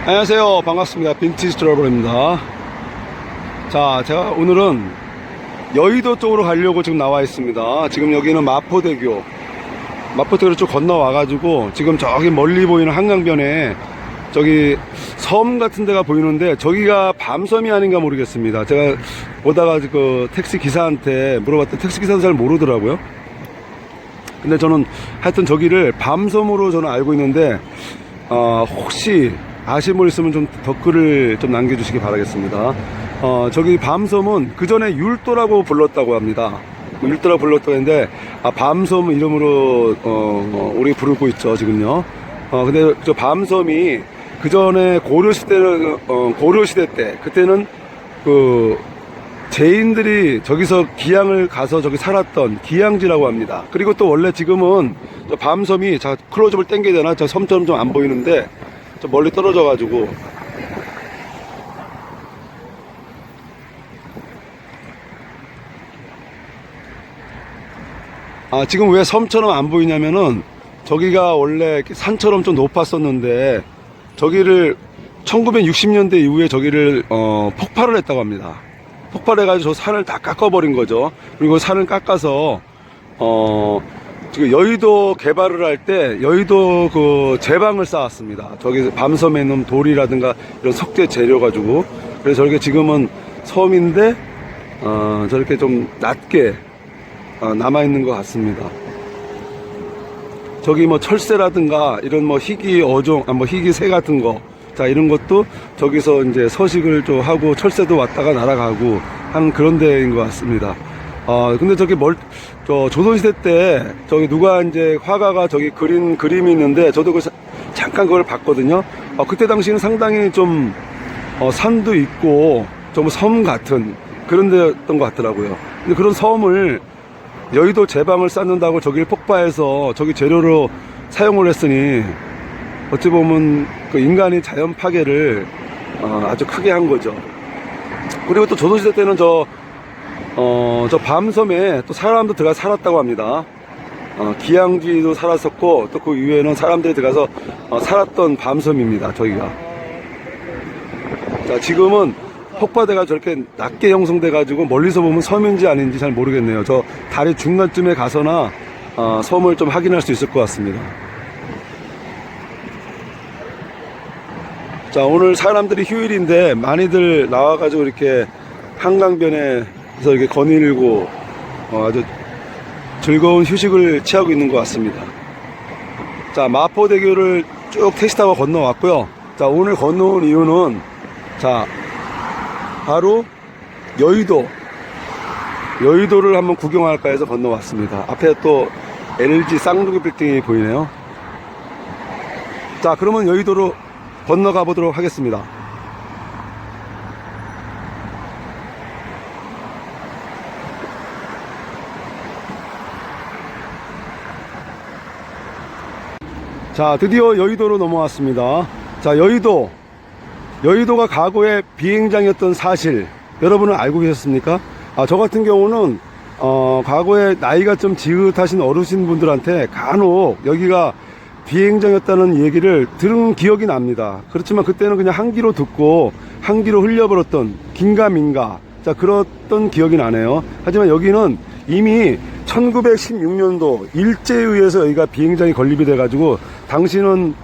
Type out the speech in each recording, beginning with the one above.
안녕하세요. 반갑습니다. 빈티지 트러블입니다. 자, 제가 오늘은 여의도 쪽으로 가려고 지금 나와 있습니다. 지금 여기는 마포대교를 쭉 건너와가지고 지금 저기 멀리 보이는 한강변에 저기 섬 같은 데가 보이는데 저기가 밤섬이 아닌가 모르겠습니다. 제가 보다가 그 택시 기사한테 물어봤더니 택시 기사도 잘 모르더라고요. 근데 저는 하여튼 저기를 밤섬으로 저는 알고 있는데 혹시 아시는 분 있으면 좀 댓글을 좀 남겨주시기 바라겠습니다. 저기 밤섬은 그 전에 율도라고 불렀다고 합니다. 율도라고 불렀다고 했는데 밤섬 이름으로 우리 부르고 있죠 지금요. 근데 저 밤섬이 그 전에 고려시대 때 그때는 그 제인들이 저기서 기양을 가서 저기 살았던 기양지라고 합니다. 그리고 또 원래 지금은 저 밤섬이, 자 클로즈업을 당겨야 되나? 저 섬처럼 좀 안 보이는데 저 멀리 떨어져 가지고 지금 왜 섬처럼 안 보이냐면은 저기가 원래 산처럼 좀 높았었는데 저기를 1960년대 이후에 저기를 폭발을 했다고 합니다. 폭발해가지고 저 산을 다 깎아버린 거죠. 그리고 산을 깎아서 지금 여의도 개발을 할 때 여의도 그 제방을 쌓았습니다. 저기 밤섬에 있는 돌이라든가 이런 석재 재료 가지고. 그래서 저렇게 지금은 섬인데 저렇게 좀 낮게 남아있는 것 같습니다. 저기 뭐 철새라든가 이런 뭐 희귀 어종, 뭐 희귀 새 같은 거, 자 이런 것도 저기서 이제 서식을 좀 하고 철새도 왔다가 날아가고 하는 그런 데인 것 같습니다. 근데 저기 저 조선시대 때 저기 누가 이제 화가가 저기 그린 그림이 있는데 저도 잠깐 그걸 봤거든요. 그때 당시에는 상당히 좀 산도 있고 좀 섬 같은 그런 데였던 것 같더라고요. 근데 그런 섬을 여의도 제방을 쌓는다고 저기를 폭파해서 저기 재료로 사용을 했으니 어찌 보면 그 인간이 자연 파괴를 아주 크게 한 거죠. 그리고 또 조선시대 때는 저 밤섬에 또 사람도 들어가 살았다고 합니다. 기양지도 살았었고 또 그 이후에는 사람들이 들어가서 살았던 밤섬입니다. 저기가. 자, 지금은 폭파대가 저렇게 낮게 형성돼 가지고 멀리서 보면 섬인지 아닌지 잘 모르겠네요. 저 다리 중간쯤에 가서나 섬을 좀 확인할 수 있을 것 같습니다. 자, 오늘 사람들이 휴일인데 많이들 나와가지고 이렇게 한강변에서 이렇게 거닐고 아주 즐거운 휴식을 취하고 있는 것 같습니다. 자, 마포대교를 쭉 택시 타고 건너왔고요. 자, 오늘 건너온 이유는 자 바로 여의도를 한번 구경할까 해서 건너왔습니다. 앞에 또 LG 쌍둥이 빌딩이 보이네요. 자, 그러면 여의도로 건너가 보도록 하겠습니다. 자, 드디어 여의도로 넘어왔습니다. 자, 여의도가 과거에 비행장이었던 사실 여러분은 알고 계셨습니까? 저 같은 경우는 과거에 나이가 좀 지긋하신 어르신분들한테 간혹 여기가 비행장이었다는 얘기를 들은 기억이 납니다. 그렇지만 그때는 그냥 한 귀로 듣고 한 귀로 흘려버렸던 긴가민가, 자 그랬던 기억이 나네요. 하지만 여기는 이미 1916년도 일제에 의해서 여기가 비행장이 건립이 돼 가지고 당시는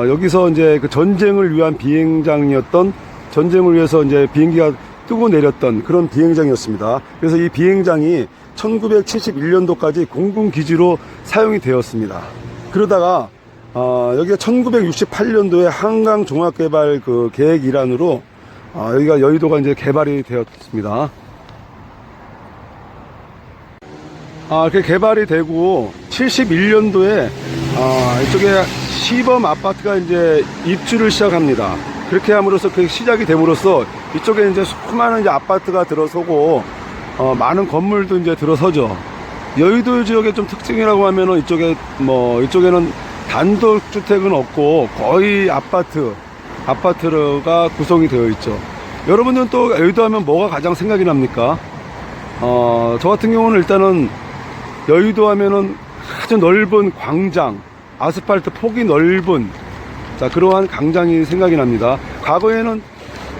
여기서 이제 그 전쟁을 위한 비행장이었던, 전쟁을 위해서 이제 비행기가 뜨고 내렸던 그런 비행장이었습니다. 그래서 이 비행장이 1971년도까지 공군기지로 사용이 되었습니다. 그러다가 여기가 1968년도에 한강종합개발 그 계획 일환으로 여기가 여의도가 이제 개발이 되었습니다. 이렇게 개발이 되고 71년도에 이쪽에 시범 아파트가 이제 입주를 시작합니다. 그렇게 함으로써 그 시작이 됨으로써 이쪽에 이제 수많은 이제 아파트가 들어서고 많은 건물도 이제 들어서죠. 여의도 지역의 좀 특징이라고 하면은 이쪽에는 단독주택은 없고 거의 아파트가 구성이 되어 있죠. 여러분들은 또 여의도 하면 뭐가 가장 생각이 납니까? 저 같은 경우는 일단은 여의도 하면은 아주 넓은 광장, 아스팔트 폭이 넓은 자, 그러한 광장이 생각이 납니다. 과거에는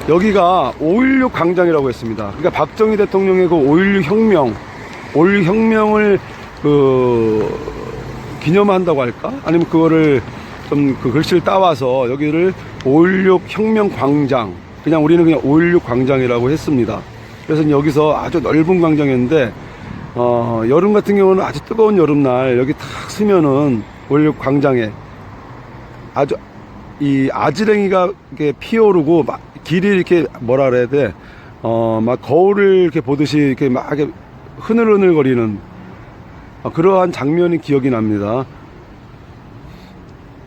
여기가 5.16 광장이라고 했습니다. 그러니까 박정희 대통령의 그 5.16 혁명, 5.16 혁명을 기념한다고 할까? 아니면 그거를 좀 그 글씨를 따와서 여기를 5.16 혁명 광장, 그냥 우리는 그냥 5.16 광장이라고 했습니다. 그래서 여기서 아주 넓은 광장이었는데, 여름 같은 경우는 아주 뜨거운 여름날 여기 탁 서면은 5.16 광장에 아주 이 아지랭이가 이렇게 피어오르고 막 길이 이렇게 뭐라 그래야 돼, 막 거울을 이렇게 보듯이 이렇게 막 이렇게 흐늘흐늘거리는 그러한 장면이 기억이 납니다.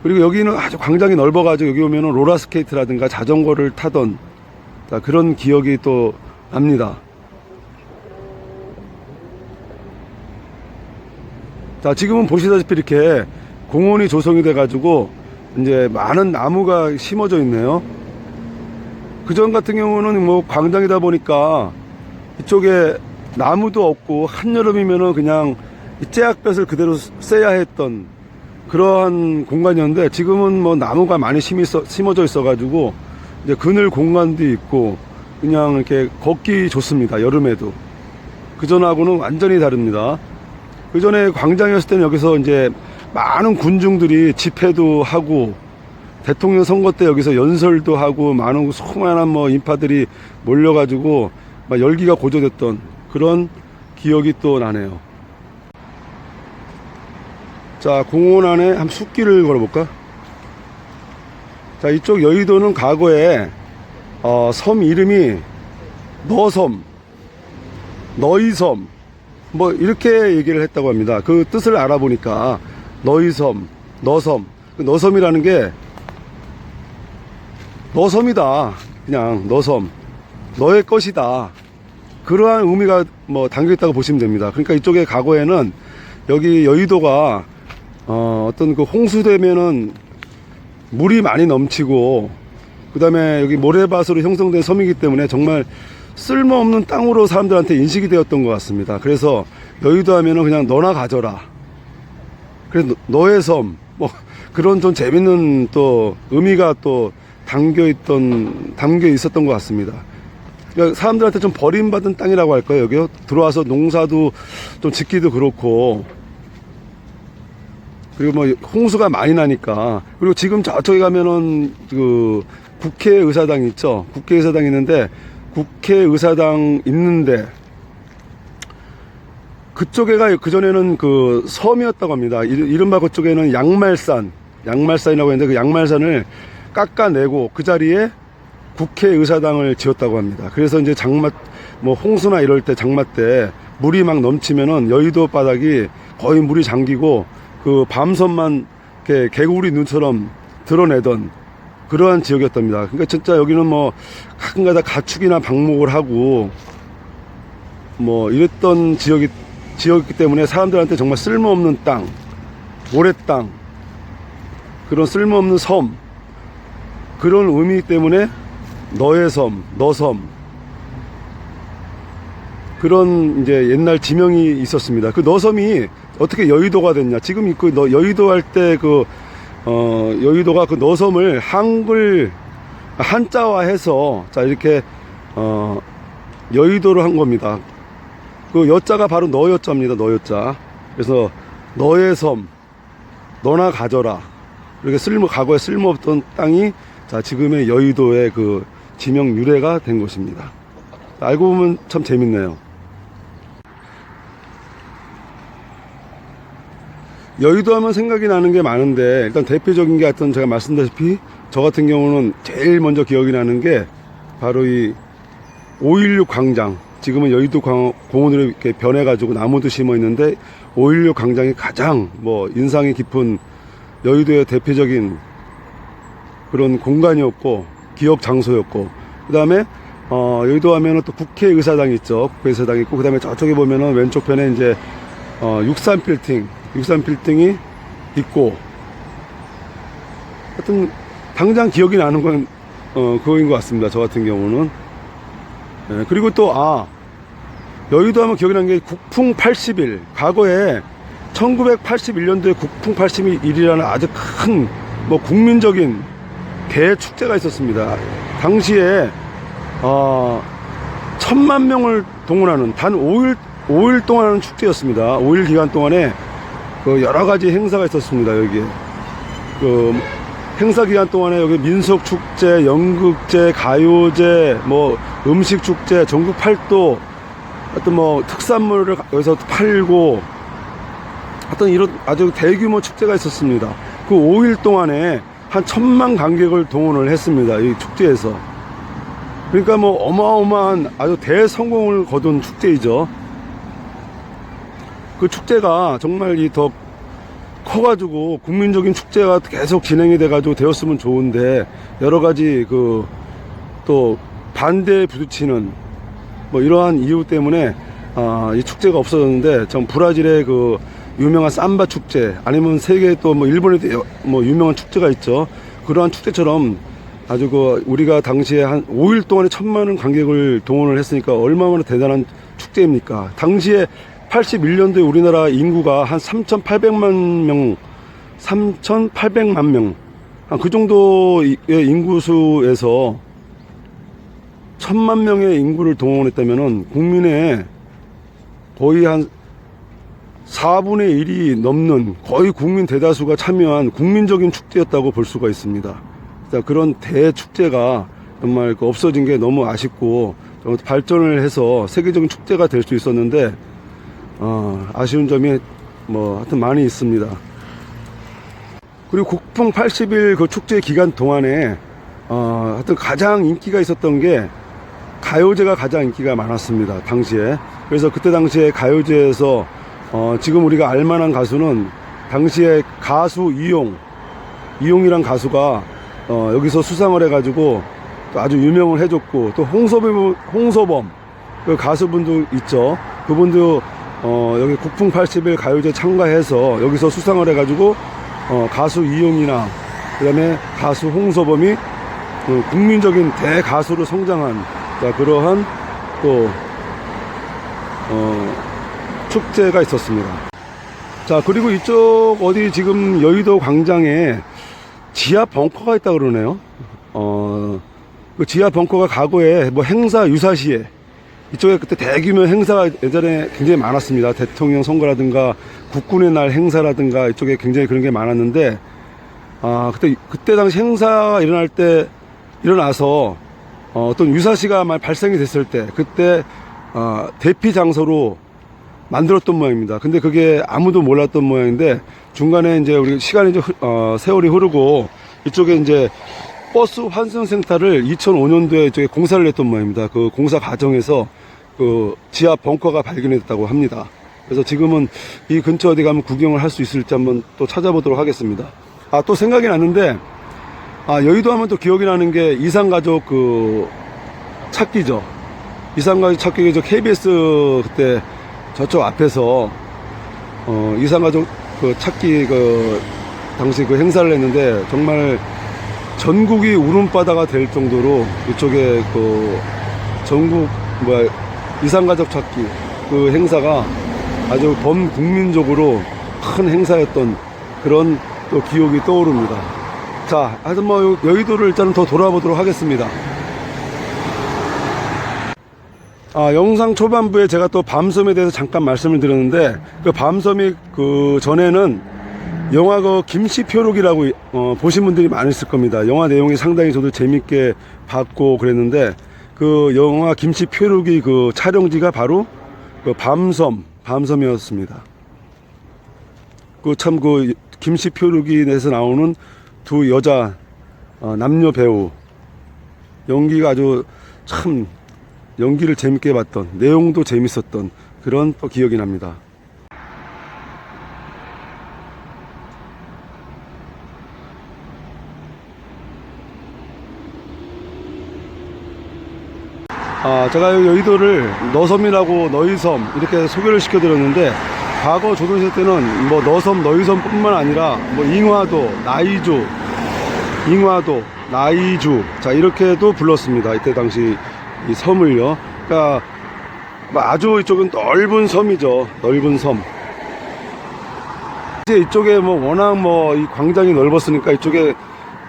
그리고 여기는 아주 광장이 넓어가지고 여기 오면은 롤러스케이트라든가 자전거를 타던 그런 기억이 또 납니다. 자, 지금은 보시다시피 이렇게 공원이 조성이 돼가지고 이제 많은 나무가 심어져 있네요. 그전 같은 경우는 뭐 광장이다 보니까 이쪽에 나무도 없고 한여름이면은 그냥 째약볕을 그대로 쐬야 했던 그러한 공간이었는데, 지금은 뭐 나무가 많이 심어져 있어가지고 이제 그늘 공간도 있고 그냥 이렇게 걷기 좋습니다. 여름에도. 그전하고는 완전히 다릅니다. 그전에 광장이었을 때는 여기서 이제 많은 군중들이 집회도 하고 대통령 선거 때 여기서 연설도 하고 많은 수많은 뭐 인파들이 몰려가지고 막 열기가 고조됐던 그런 기억이 또 나네요. 자, 공원 안에 한번 숲길을 걸어볼까? 자, 이쪽 여의도는 과거에 섬 이름이 너섬, 너희섬 뭐 이렇게 얘기를 했다고 합니다. 그 뜻을 알아보니까 너희섬, 너섬, 그 너섬이라는 게 너섬이다, 그냥 너섬, 너의 것이다, 그러한 의미가 뭐 담겨있다고 보시면 됩니다. 그러니까 이쪽에 과거에는 여기 여의도가 어떤 그 홍수되면은 물이 많이 넘치고 그 다음에 여기 모래밭으로 형성된 섬이기 때문에 정말 쓸모없는 땅으로 사람들한테 인식이 되었던 것 같습니다. 그래서 여의도 하면은 그냥 너나 가져라, 그래서 너의 섬, 뭐 그런 좀 재밌는 또 의미가 또 담겨 있었던 것 같습니다. 그러니까 사람들한테 좀 버림받은 땅이라고 할까요? 여기 들어와서 농사도 좀 짓기도 그렇고, 그리고 뭐 홍수가 많이 나니까. 그리고 지금 저쪽에 가면은 그 국회의사당 있죠. 국회의사당 있는데, 국회의사당 있는데 그쪽에가 그전에는 그 섬이었다고 합니다. 이른바 그쪽에는 양말산이라고 했는데, 그 양말산을 깎아내고 그 자리에 국회의사당을 지었다고 합니다. 그래서 이제 장마, 뭐 홍수나 이럴 때, 장마 때 물이 막 넘치면은 여의도 바닥이 거의 물이 잠기고 그 밤섬만 이렇게 개구리 눈처럼 드러내던 그러한 지역이었답니다. 그러니까 진짜 여기는 뭐 가끔가다 가축이나 방목을 하고 뭐 이랬던 지역이기 때문에 사람들한테 정말 쓸모없는 땅, 모래땅, 그런 쓸모없는 섬, 그런 의미 때문에 너의 섬, 너섬, 그런 이제 옛날 지명이 있었습니다. 그 너섬이 어떻게 여의도가 됐냐? 지금 그 여의도 할 때 여의도가 그 너섬을 한자화해서 자 이렇게 여의도로 한 겁니다. 그 여자가 바로 너여자입니다. 너여자. 그래서 너의 섬, 너나 가져라. 이렇게 과거에 쓸모없던 땅이 자 지금의 여의도의 그 지명 유래가 된 것입니다. 알고 보면 참 재밌네요. 여의도 하면 생각이 나는 게 많은데, 일단 대표적인 게 하여튼 제가 말씀드렸다시피 저 같은 경우는 제일 먼저 기억이 나는 게 바로 이 5.16 광장. 지금은 여의도 공원으로 이렇게 변해가지고 나무도 심어 있는데 5.16 광장이 가장 뭐 인상이 깊은 여의도의 대표적인 그런 공간이었고 기억 장소였고, 그 다음에 여의도 하면은 또 국회의사당 있죠. 국회의사당 있고, 그 다음에 저쪽에 보면은 왼쪽 편에 이제 63빌딩이 있고, 하여튼 당장 기억이 나는 건 그거인 것 같습니다. 저 같은 경우는. 네, 그리고 또 여의도 하면 기억이 나는 게 국풍 80일. 과거에 1981년도에 국풍 81이라는 아주 큰 뭐 국민적인 대축제가 있었습니다. 당시에 1000만 명을 동원하는 단 5일 동안 하는 축제였습니다. 5일 기간 동안에 그 여러 가지 행사가 있었습니다. 여기에 그 행사 기간 동안에 여기 민속 축제, 연극제, 가요제, 뭐 음식 축제, 전국 팔도, 하여튼 뭐 특산물을 여기서 팔고, 하여튼 이런 아주 대규모 축제가 있었습니다. 그 5일 동안에 한 1000만 관객을 동원을 했습니다. 이 축제에서. 그러니까 뭐 어마어마한 아주 대성공을 거둔 축제이죠. 그 축제가 정말 더 커가지고 국민적인 축제가 계속 진행이 돼가지고 되었으면 좋은데, 여러가지 또 반대에 부딪히는 뭐 이러한 이유 때문에 이 축제가 없어졌는데, 전 브라질의 그 유명한 삼바 축제, 아니면 세계 또 뭐 일본에도 뭐 유명한 축제가 있죠. 그러한 축제처럼 아주 우리가 당시에 한 5일 동안에 1000만원 관객을 동원을 했으니까 얼마나 대단한 축제입니까? 당시에 81년도에 우리나라 인구가 한 3,800만 명, 3,800만 명, 그 정도의 인구수에서 1000만 명의 인구를 동원했다면은 국민의 거의 한 4분의 1이 넘는 거의 국민 대다수가 참여한 국민적인 축제였다고 볼 수가 있습니다. 그런 대축제가 정말 없어진 게 너무 아쉽고, 발전을 해서 세계적인 축제가 될 수 있었는데, 아쉬운 점이 뭐 하여튼 많이 있습니다. 그리고 국풍 80일 그 축제 기간 동안에 하여튼 가장 인기가 있었던 게 가요제가 가장 인기가 많았습니다, 당시에. 그래서 그때 당시에 가요제에서 지금 우리가 알만한 가수는 당시에 가수 이용이란 가수가 여기서 수상을 해가지고 또 아주 유명을 해줬고, 또 홍서범 그 가수분도 있죠. 그분도 여기 국풍 80일 가요제 참가해서 여기서 수상을 해가지고 가수 이용이나 그다음에 가수 홍서범이 국민적인 대가수로 성장한, 그러한 또 축제가 있었습니다. 자, 그리고 이쪽 어디 지금 여의도 광장에 지하 벙커가 있다 그러네요. 그 지하 벙커가 과거에 뭐 행사 유사시에 이쪽에 그때 대규모 행사가 예전에 굉장히 많았습니다. 대통령 선거라든가 국군의 날 행사라든가 이쪽에 굉장히 그런 게 많았는데, 그때 당시 행사가 일어나서 어떤 유사시가 발생이 됐을 때, 그때 대피 장소로 만들었던 모양입니다. 근데 그게 아무도 몰랐던 모양인데, 중간에 이제 우리 시간이 세월이 흐르고 이쪽에 이제 버스 환승센터를 2005년도에 이쪽에 공사를 했던 모양입니다. 그 공사 과정에서 그 지하 벙커가 발견됐다고 합니다. 그래서 지금은 이 근처 어디 가면 구경을 할 수 있을지 한번 또 찾아보도록 하겠습니다. 또 생각이 났는데, 여의도 하면 또 기억이 나는 게 이산가족 그 찾기죠. 이산가족 찾기, KBS 그때 저쪽 앞에서 이산가족 그 찾기 당시 그 행사를 했는데, 정말 전국이 울음바다가 될 정도로 이쪽에 전국 이산가족 찾기 그 행사가 아주 범국민적으로 큰 행사였던 그런 또 기억이 떠오릅니다. 자, 하여튼 뭐 여의도를 일단은 더 돌아보도록 하겠습니다. 영상 초반부에 제가 또 밤섬에 대해서 잠깐 말씀을 드렸는데, 그 밤섬이 그 전에는 영화 김씨표룩이라고 보신 분들이 많으실 겁니다. 영화 내용이 상당히 저도 재밌게 봤고 그랬는데, 그 영화 김씨표룩이 그 촬영지가 바로 그 밤섬이었습니다. 그 김씨표룩이에서 나오는 두 여자 남녀 배우 연기가 아주 참 연기를 재밌게 봤던, 내용도 재밌었던 그런 또 기억이 납니다. 제가 여의도를 너섬이라고 너희섬 이렇게 소개를 시켜드렸는데, 과거 조선시대 때는 뭐 너섬, 너희섬 뿐만 아니라 뭐 잉화도, 나이주, 자, 이렇게도 불렀습니다. 이때 당시 이 섬을요. 그러니까 아주 이쪽은 넓은 섬이죠. 넓은 섬. 이제 이쪽에 뭐 워낙 이 광장이 넓었으니까 이쪽에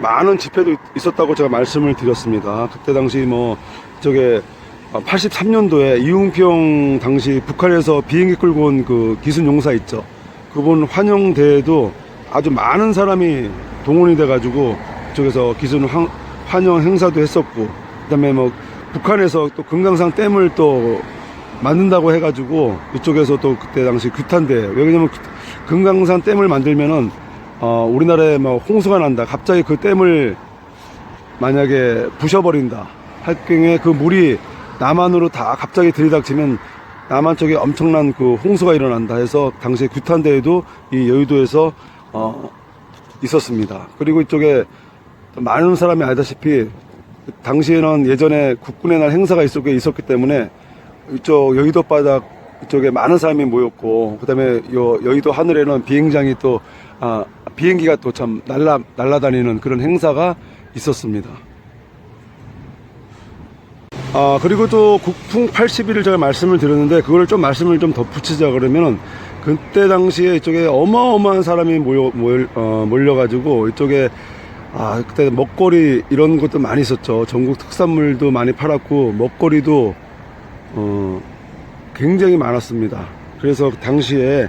많은 집회도 있었다고 제가 말씀을 드렸습니다. 그때 당시 뭐 저게 83년도에 이웅평 당시 북한에서 비행기 끌고 온 그 기순용사 있죠. 그분 환영대회도 아주 많은 사람이 동원이 돼가지고 그쪽에서 기순 환영 행사도 했었고, 그다음에 뭐 북한에서 또 금강산 댐을 또 만든다고 해가지고 이쪽에서 또 그때 당시 규탄대회, 왜냐면 금강산 댐을 만들면은 우리나라에 뭐 홍수가 난다, 갑자기 그 댐을 만약에 부셔버린다 할 경우에 그 물이 남한으로 다 갑자기 들이닥치면 남한 쪽에 엄청난 그 홍수가 일어난다 해서 당시에 규탄대회도 이 여의도에서 있었습니다. 그리고 이쪽에 많은 사람이 알다시피 당시에는 예전에 국군의 날 행사가 있었기 때문에 이쪽 여의도 바닥 이쪽에 많은 사람이 모였고, 그 다음에 여의도 하늘에는 비행장이 또 비행기가 또 참 날아다니는 그런 행사가 있었습니다. 그리고 또 국풍 80일을 제가 말씀을 드렸는데, 그거를 좀 말씀을 좀 덧붙이자 그러면은, 그때 당시에 이쪽에 어마어마한 사람이 몰려가지고, 이쪽에, 그때 먹거리 이런 것도 많이 있었죠. 전국 특산물도 많이 팔았고, 먹거리도, 굉장히 많았습니다. 그래서 당시에,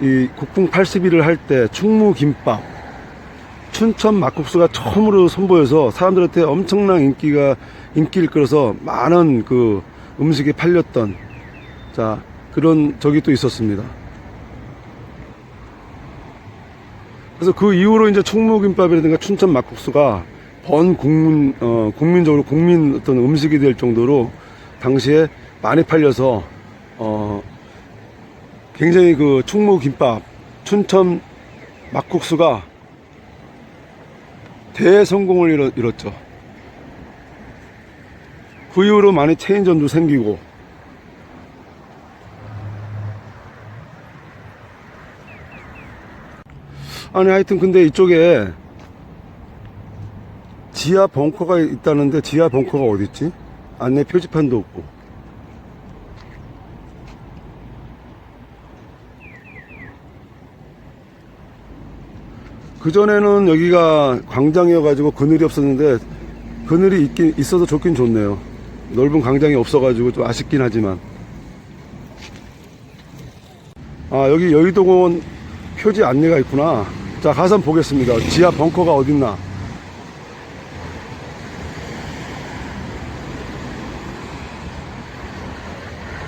이 국풍 80일을 할 때 충무김밥, 춘천 막국수가 처음으로 선보여서 사람들한테 엄청난 인기를 끌어서 많은 그 음식이 팔렸던, 자, 그런 적이 또 있었습니다. 그래서 그 이후로 이제 충무김밥이라든가 춘천 막국수가 국민적으로 국민 어떤 음식이 될 정도로 당시에 많이 팔려서, 굉장히 그 충무김밥, 춘천 막국수가 대성공을 이뤘죠. 그 이후로 많이 체인점도 생기고, 아니 하여튼 근데 이쪽에 지하 벙커가 있다는데 지하 벙커가 어디 있지? 안내 표지판도 없고. 그전에는 여기가 광장이어가지고 그늘이 없었는데, 그늘이 있어서 좋긴 좋네요. 넓은 광장이 없어가지고 좀 아쉽긴 하지만. 여기 여의도공원 표지 안내가 있구나. 자, 가서 한번 보겠습니다. 지하 벙커가 어딨나.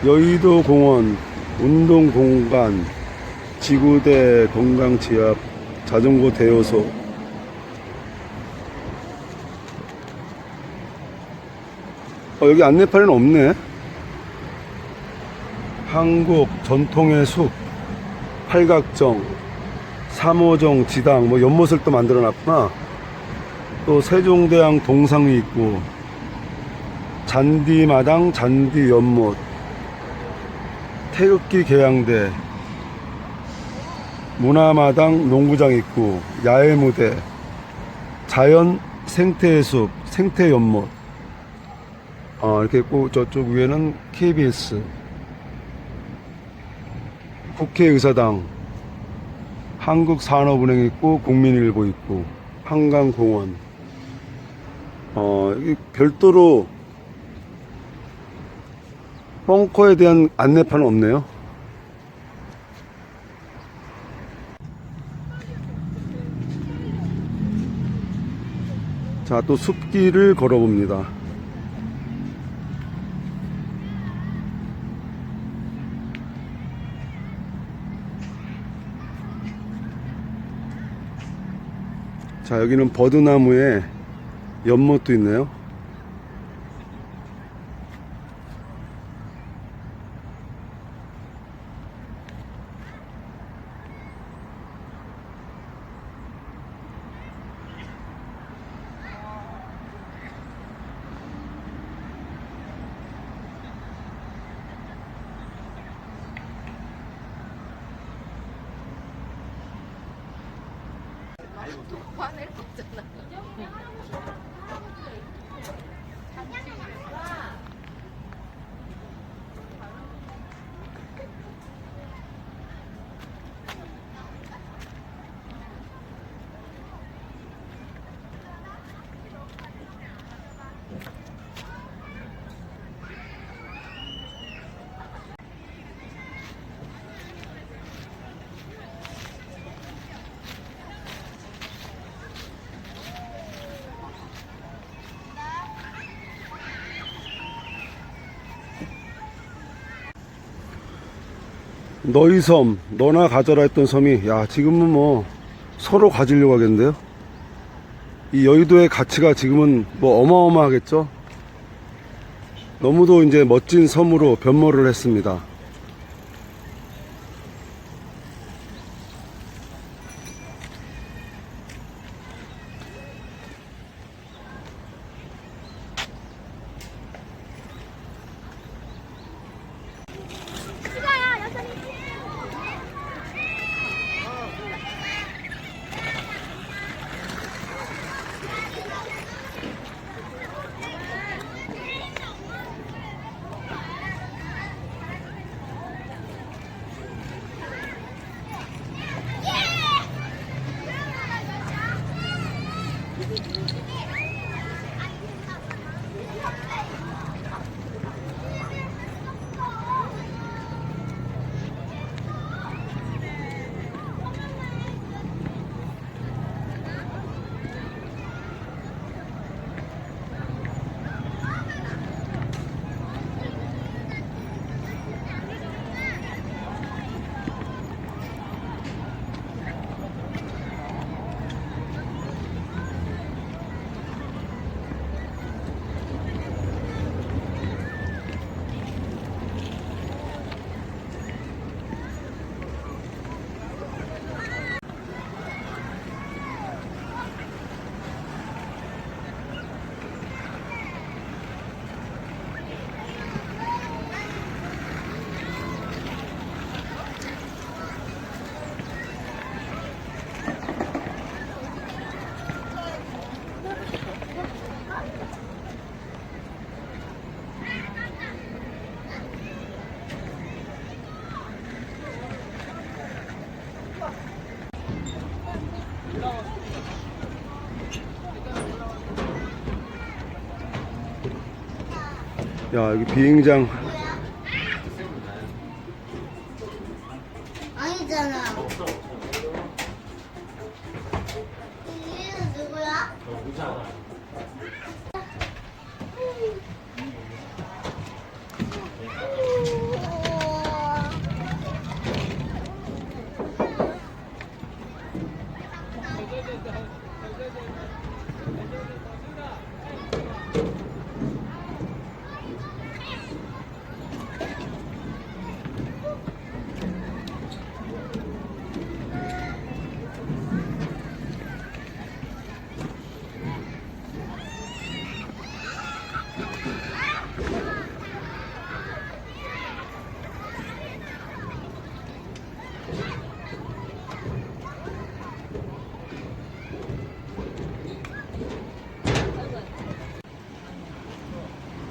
여의도공원 운동공간 지구대 건강지압 자전거 대여소. 여기 안내판에는 없네. 한국 전통의 숲, 팔각정, 삼호정 지당, 뭐 연못을 또 만들어 놨구나. 또 세종대왕 동상이 있고, 잔디마당, 잔디 연못, 태극기 개양대, 문화마당, 농구장 있고, 야외무대, 자연 생태의 숲, 생태 연못. 이렇게 있고, 저쪽 위에는 KBS, 국회의사당, 한국산업은행 있고, 국민일보 있고, 한강공원. 여기 별도로 벙커에 대한 안내판은 없네요. 자, 또 숲길을 걸어봅니다. 자, 여기는 버드나무에 연못도 있네요. 화낼 거 없잖아. 너희 섬, 너나 가져라 했던 섬이, 야, 지금은 뭐, 서로 가지려고 하겠는데요? 이 여의도의 가치가 지금은 뭐 어마어마하겠죠? 너무도 이제 멋진 섬으로 변모를 했습니다. 야, 여기 비행장. 아니잖아. 얘는 누구야?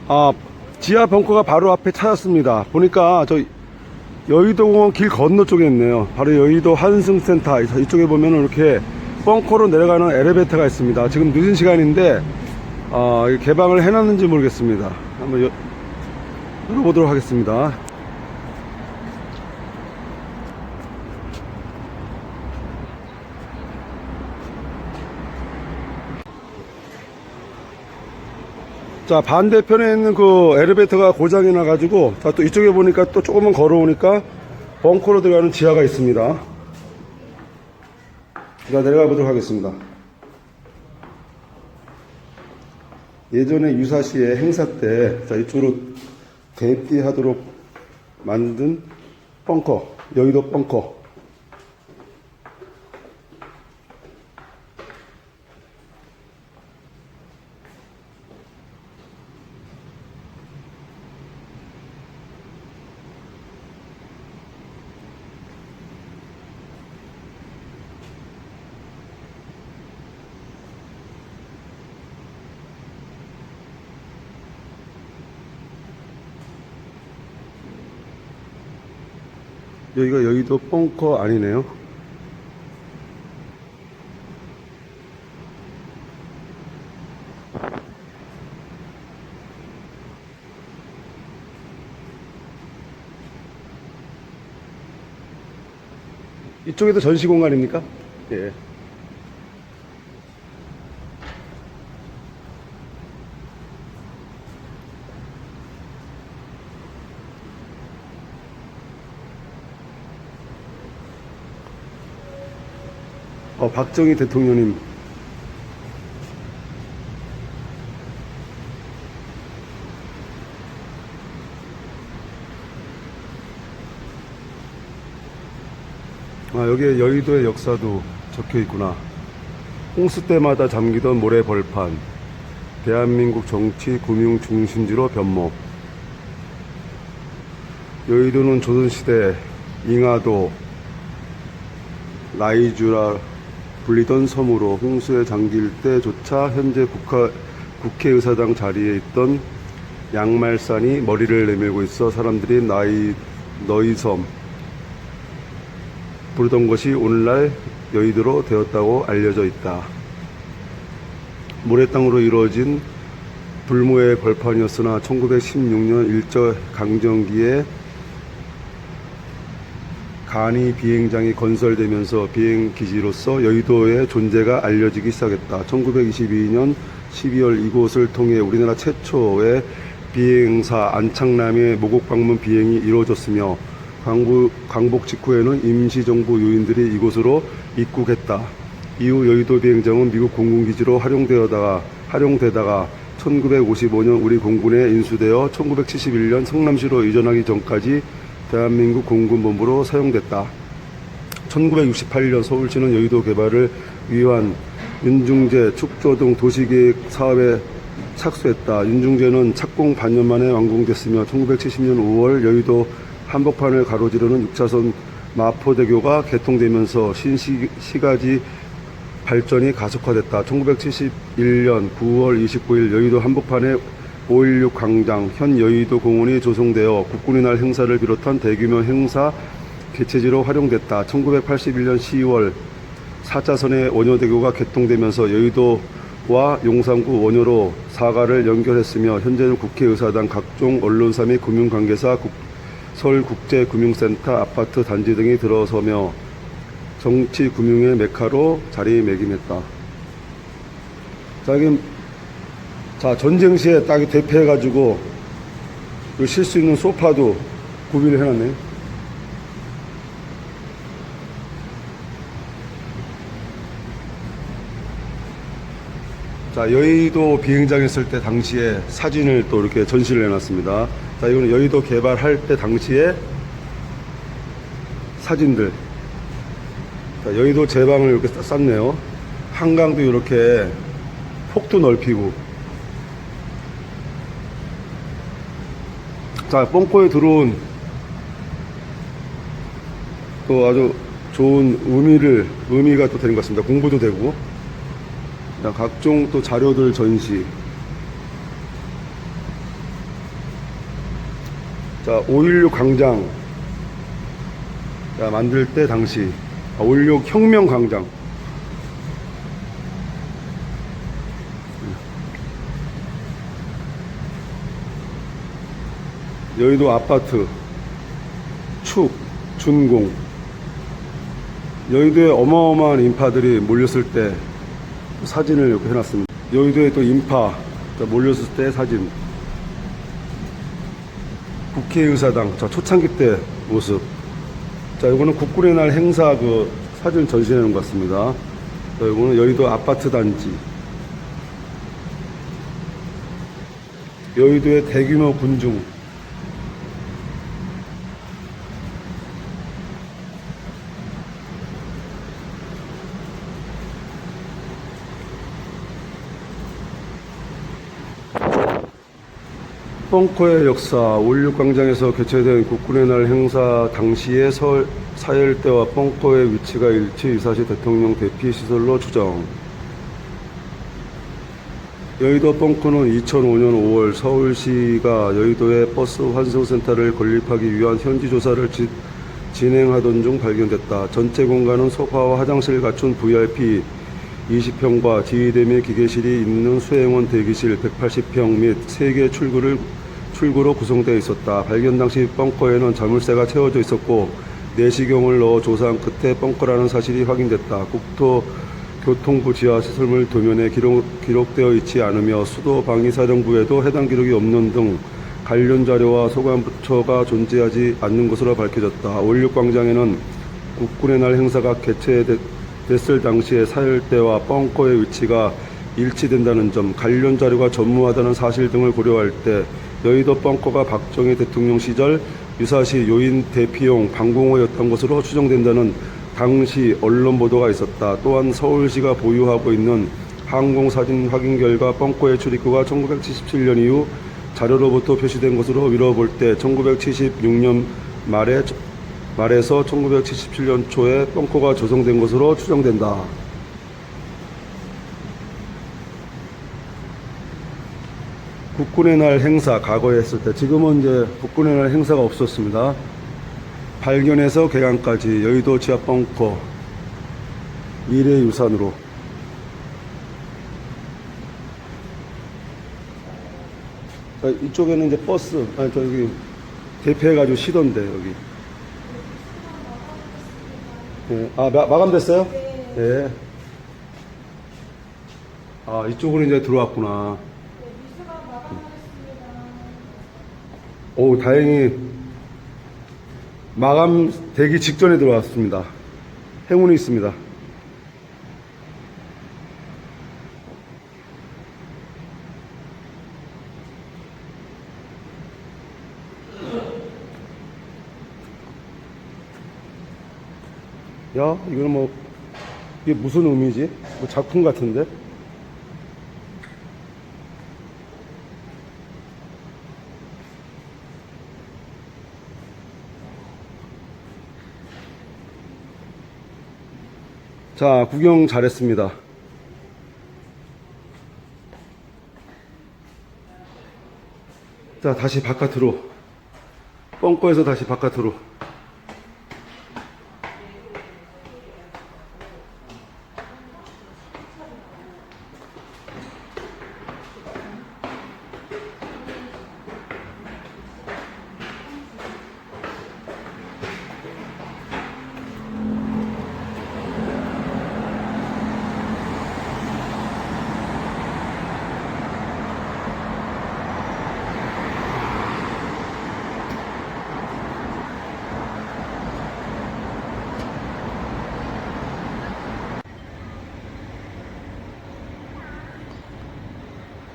아, 지하 벙커가 바로 앞에 찾았습니다. 보니까 저 여의도공원 길 건너 쪽에 있네요. 바로 여의도 한승센터 이쪽에 보면 이렇게 벙커로 내려가는 엘리베이터가 있습니다. 지금 늦은 시간인데 개방을 해놨는지 모르겠습니다. 한번 열어보도록 하겠습니다. 자, 반대편에 있는 그 엘리베이터가 고장이 나가지고, 자, 또 이쪽에 보니까 또 조금만 걸어오니까 벙커로 들어가는 지하가 있습니다. 자, 내려가 보도록 하겠습니다. 예전에 유사시의 행사 때, 자, 이쪽으로 대피하도록 만든 벙커, 여의도 벙커. 여기가 여의도 벙커 아니네요. 이쪽에도 전시 공간입니까? 예. 박정희 대통령님. 여기에 여의도의 역사도 적혀 있구나. 홍수 때마다 잠기던 모래 벌판, 대한민국 정치 금융 중심지로 변모. 여의도는 조선시대 잉하도 라이주라 불리던 섬으로 홍수에 잠길 때조차 현재 국회의사당 자리에 있던 양말산이 머리를 내밀고 있어 사람들이 너희섬 부르던 것이 오늘날 여의도로 되었다고 알려져 있다. 모래땅으로 이루어진 불모의 벌판이었으나 1916년 일제강점기에 간이 비행장이 건설되면서 비행기지로서 여의도의 존재가 알려지기 시작했다. 1922년 12월 이곳을 통해 우리나라 최초의 비행사 안창남의 모국 방문 비행이 이루어졌으며 광복 직후에는 임시정부 요인들이 이곳으로 입국했다. 이후 여의도 비행장은 미국 공군기지로 활용되다가 1955년 우리 공군에 인수되어 1971년 성남시로 이전하기 전까지 대한민국 공군본부로 사용됐다. 1968년 서울시는 여의도 개발을 위한 윤중제 축조 등 도시계획 사업에 착수했다. 윤중제는 착공 반년 만에 완공됐으며 1970년 5월 여의도 한복판을 가로지르는 6차선 마포대교가 개통되면서 신시가지 발전이 가속화됐다. 1971년 9월 29일 여의도 한복판에 5.16 광장, 현 여의도 공원이 조성되어 국군의 날 행사를 비롯한 대규모 행사 개최지로 활용됐다. 1981년 10월 4차선의 원효대교가 개통되면서 여의도와 용산구 원효로 사가를 연결했으며 현재는 국회의사당, 각종 언론사 및 금융관계사, 서울국제금융센터, 아파트 단지 등이 들어서며 정치 금융의 메카로 자리매김했다. 자, 전쟁 시에 딱 대피해가지고 쉴 수 있는 소파도 구비를 해놨네. 자, 여의도 비행장 했을 때 당시에 사진을 또 이렇게 전시를 해놨습니다. 자, 이거는 여의도 개발할 때 당시에 사진들. 자, 여의도 제방을 이렇게 쌌네요. 한강도 이렇게 폭도 넓히고. 자, 뻥코에 들어온 또 아주 좋은 의미가 또 되는 것 같습니다. 공부도 되고. 자, 각종 또 자료들 전시. 자, 5.16 광장. 자, 만들 때 당시. 5.16 혁명 광장. 여의도 아파트, 축, 준공. 여의도에 어마어마한 인파들이 몰렸을 때 사진을 이렇게 해놨습니다. 여의도에 또 인파 몰렸을 때 사진. 국회의사당, 자, 초창기 때 모습. 자, 이거는 국군의 날 행사 그 사진 전시해 놓은 것 같습니다. 자, 이거는 여의도 아파트 단지. 여의도의 대규모 군중. 펑커의 역사, 5.16 광장에서 개최된 국군의 날 행사 당시의 사열대와 펑커의 위치가 일치, 이사시 대통령 대피 시설로 추정. 여의도 펑커는 2005년 5월 서울시가 여의도의 버스 환승센터를 건립하기 위한 현지 조사를 진행하던 중 발견됐다. 전체 공간은 소파와 화장실 갖춘 VIP 20평과 지휘대 및 기계실이 있는 수행원 대기실 180평 및 3개 출구로 구성되어 있었다. 발견 당시 벙커에는 자물쇠가 채워져 있었고 내시경을 넣어 조사한 끝에 벙커라는 사실이 확인됐다. 국토교통부 지하시설물 도면에 기록되어 있지 않으며 수도방위사령부에도 해당 기록이 없는 등 관련 자료와 소관부처가 존재하지 않는 것으로 밝혀졌다. 5.16 광장에는 국군의 날 행사가 됐을 당시의 사열대와 벙커의 위치가 일치된다는 점, 관련 자료가 전무하다는 사실 등을 고려할 때 여의도 벙커가 박정희 대통령 시절 유사시 요인 대피용 방공호였던 것으로 추정된다는 당시 언론 보도가 있었다. 또한 서울시가 보유하고 있는 항공사진 확인 결과 벙커의 출입구가 1977년 이후 자료로부터 표시된 것으로 미뤄볼 때 1976년 말에서 1977년 초에 벙커가 조성된 것으로 추정된다. 국군의 날 행사 과거에 했을 때, 지금은 이제 국군의 날 행사가 없었습니다. 발견에서 개관까지 여의도 지하 벙커 미래유산으로. 자, 이쪽에는 이제 버스, 저기 대피해가지고 쉬던데 여기. 네. 아, 마감됐어요? 네. 아, 이쪽으로 이제 들어왔구나. 오, 다행히 마감되기 직전에 들어왔습니다. 행운이 있습니다. 야, 이거는 뭐, 이게 무슨 의미지? 뭐 작품 같은데? 자, 구경 잘했습니다. 자, 다시 바깥으로. 벙커에서 다시 바깥으로.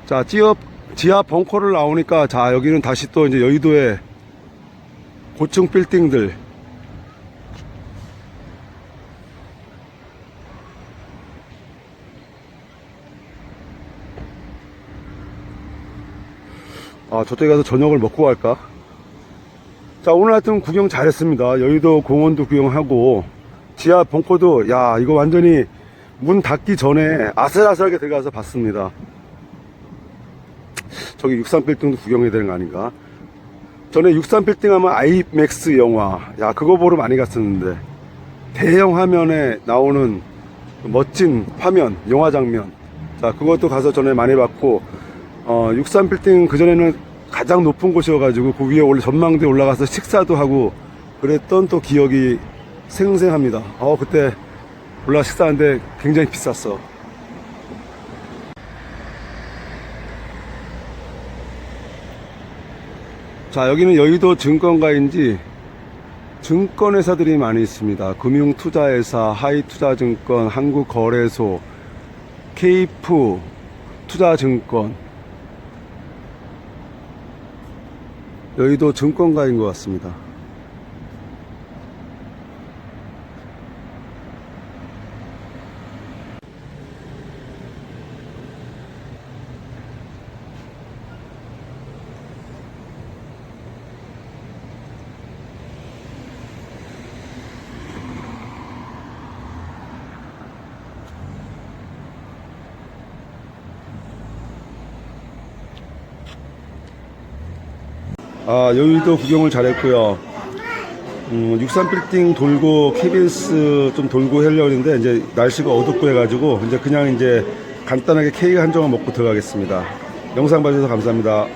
자, 지하 벙커를 나오니까, 자, 여기는 다시 또 이제 여의도의 고층 빌딩들. 아, 저쪽에 가서 저녁을 먹고 갈까? 자, 오늘 하여튼 구경 잘했습니다. 여의도 공원도 구경하고, 지하 벙커도, 야, 이거 완전히 문 닫기 전에 아슬아슬하게 들어가서 봤습니다. 저기 63빌딩도 구경해야 되는 거 아닌가? 전에 63빌딩 하면 아이맥스 영화, 야, 그거 보러 많이 갔었는데, 대형 화면에 나오는 멋진 화면, 영화 장면, 자, 그것도 가서 전에 많이 봤고, 63빌딩 그전에는 가장 높은 곳이어가지고 그 위에 원래 전망대에 올라가서 식사도 하고 그랬던 또 기억이 생생합니다. 그때 올라 식사하는데 굉장히 비쌌어. 자, 여기는 여의도 증권가인지 증권회사들이 많이 있습니다. 금융투자회사, 하이투자증권, 한국거래소, 케이프 투자증권. 여의도 증권가인 것 같습니다. 아, 여의도 구경을 잘했고요. 63빌딩 돌고 KBS 좀 돌고 하려고 했는데 이제 날씨가 어둡고 해가지고 이제 그냥 이제 간단하게 케이크 한 조각 먹고 들어가겠습니다. 영상 봐주셔서 감사합니다.